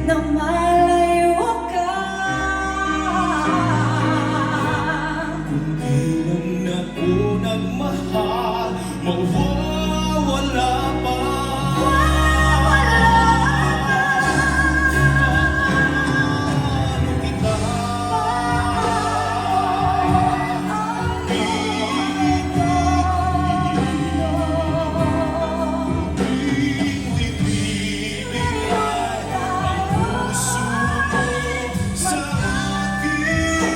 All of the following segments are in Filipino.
na malayo ka. Kung di lang ako nagmahal, mawawala pa. Paano kita ibibigay ang puso mo sa akin?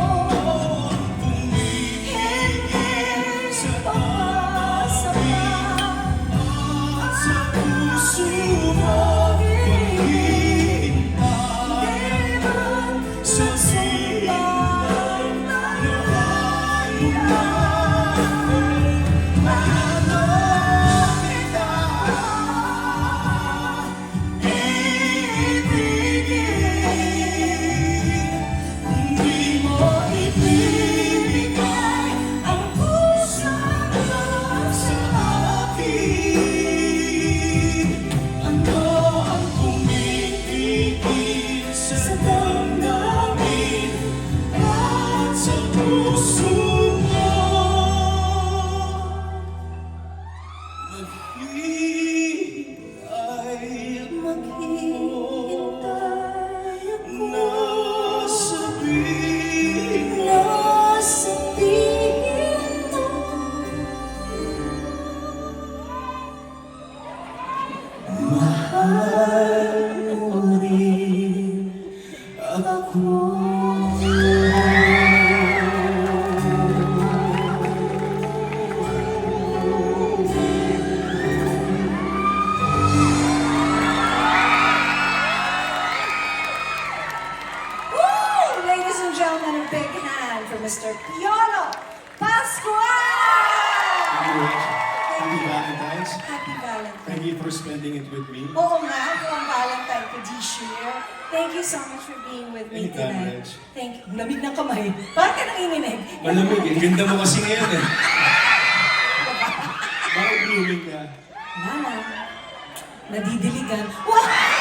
Noon tumigil sa damdamin at sa puso mo maghihintay sa silang malayo na. Paano kita ibibigin kung di mo ibibigay ang puso mo sa akin? Ano ang tumitigil sa damdamin at sa puso mo? Maghihintay ako Nasa piling nasa piling mo. mahal mo rin ako. Woo! Ladies and gentlemen, a big hand for Mr. Piolo Pascual! Happy Valentine's. Happy Valentine's. Thank you for spending it with me. Oo nga, buong Valentine ko this year. Thank you so much for being with me Anytime, tonight. Reg. Thank you. Lamig ng kamay. Bakit ka nanginginig? Malamig eh. Ganda mo kasi ngayon eh. Bakit blooming ka? Wala. Nadidiligan. Wow!